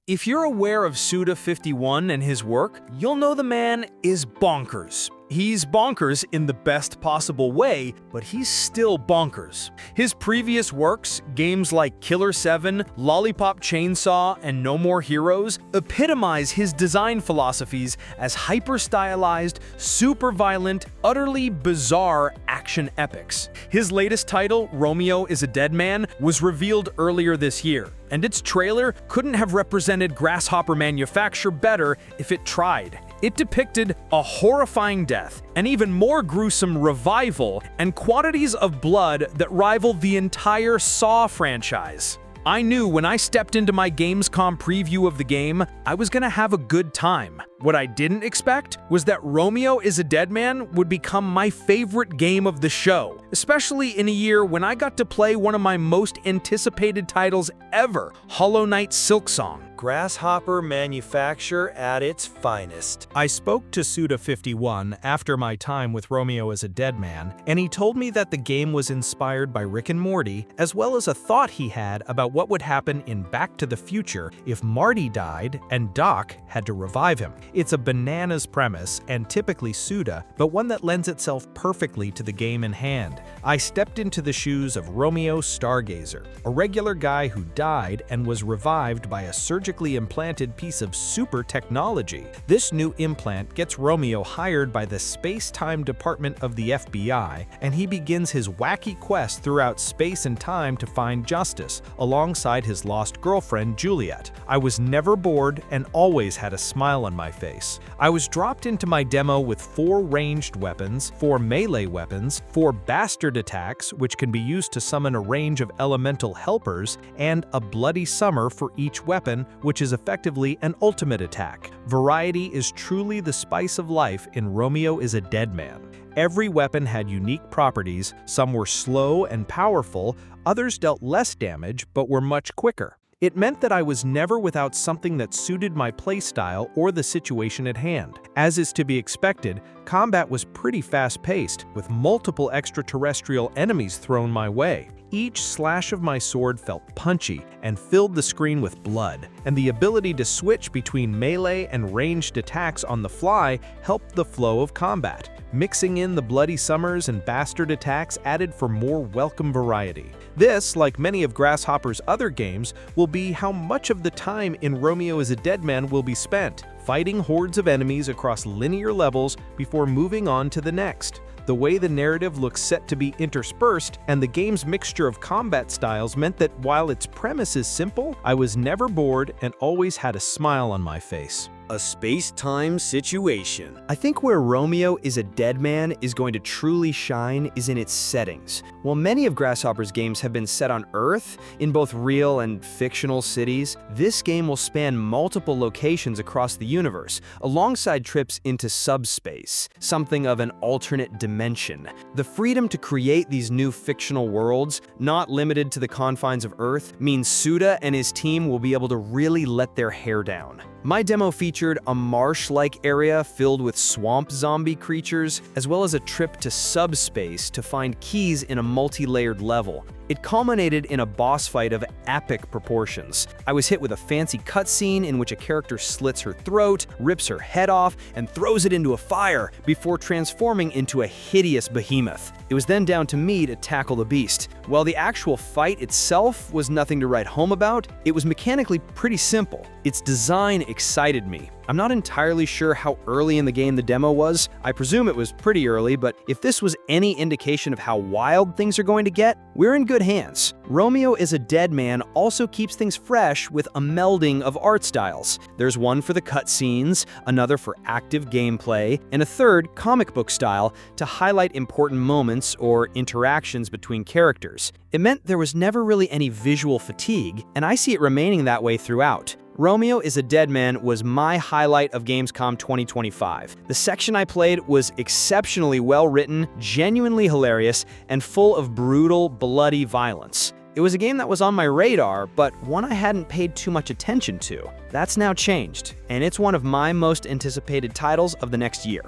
If you're aware of Suda51 and his work, you'll know the man is bonkers. He's bonkers in the best possible way, but he's still bonkers. His previous works, games like Killer 7, Lollipop Chainsaw, and No More Heroes, epitomize his design philosophies as hyper-stylized, super-violent, utterly bizarre action epics. His latest title, Romeo is a Dead Man, was revealed earlier this year, and its trailer couldn't have represented Grasshopper Manufacture better if it tried. It depicted a horrifying death, an even more gruesome revival, and quantities of blood that rival the entire Saw franchise. I knew when I stepped into my Gamescom preview of the game, I was gonna have a good time. What I didn't expect was that Romeo is a Dead Man would become my favorite game of the show, especially in a year when I got to play one of my most anticipated titles ever, Hollow Knight Silksong. Grasshopper Manufacture at its finest. I spoke to Suda51 after my time with Romeo as a Dead Man, and he told me that the game was inspired by Rick and Morty, as well as a thought he had about what would happen in Back to the Future if Marty died and Doc had to revive him. It's a bananas premise and typically Suda, but one that lends itself perfectly to the game in hand. I stepped into the shoes of Romeo Stargazer, a regular guy who died and was revived by a surgically implanted piece of super technology. This new implant gets Romeo hired by the space-time department of the FBI, and he begins his wacky quest throughout space and time to find justice, alongside his lost girlfriend Juliet. I was never bored and always had a smile on my face. I was dropped into my demo with 4 ranged weapons, 4 melee weapons, 4 bastard attacks, which can be used to summon a range of elemental helpers, and a bloody summer for each weapon, which is effectively an ultimate attack. Variety is truly the spice of life in Romeo is a Dead Man. Every weapon had unique properties, some were slow and powerful, others dealt less damage but were much quicker. It meant that I was never without something that suited my playstyle or the situation at hand. As is to be expected, combat was pretty fast-paced, with multiple extraterrestrial enemies thrown my way. Each slash of my sword felt punchy and filled the screen with blood, and the ability to switch between melee and ranged attacks on the fly helped the flow of combat. Mixing in the bloody summers and bastard attacks added for more welcome variety. This, like many of Grasshopper's other games, will be how much of the time in Romeo is a Dead Man will be spent, fighting hordes of enemies across linear levels before moving on to the next. The way the narrative looks set to be interspersed and the game's mixture of combat styles meant that while its premise is simple, I was never bored and always had a smile on my face. A space-time situation. I think where Romeo is a Dead Man is going to truly shine is in its settings. While many of Grasshopper's games have been set on Earth, in both real and fictional cities, this game will span multiple locations across the universe, alongside trips into subspace, something of an alternate dimension. The freedom to create these new fictional worlds, not limited to the confines of Earth, means Suda and his team will be able to really let their hair down. My demo featured a marsh-like area filled with swamp zombie creatures, as well as a trip to subspace to find keys in a multi-layered level. It culminated in a boss fight of epic proportions. I was hit with a fancy cutscene in which a character slits her throat, rips her head off, and throws it into a fire before transforming into a hideous behemoth. It was then down to me to tackle the beast. While the actual fight itself was nothing to write home about, it was mechanically pretty simple. Its design excited me. I'm not entirely sure how early in the game the demo was. I presume it was pretty early, but if this was any indication of how wild things are going to get, we're in good hands. Romeo is a Dead Man also keeps things fresh with a melding of art styles. There's one for the cutscenes, another for active gameplay, and a third, comic book style, to highlight important moments or interactions between characters. It meant there was never really any visual fatigue, and I see it remaining that way throughout. Romeo is a Dead Man was my highlight of Gamescom 2025. The section I played was exceptionally well written, genuinely hilarious, and full of brutal, bloody violence. It was a game that was on my radar, but one I hadn't paid too much attention to. That's now changed, and it's one of my most anticipated titles of the next year.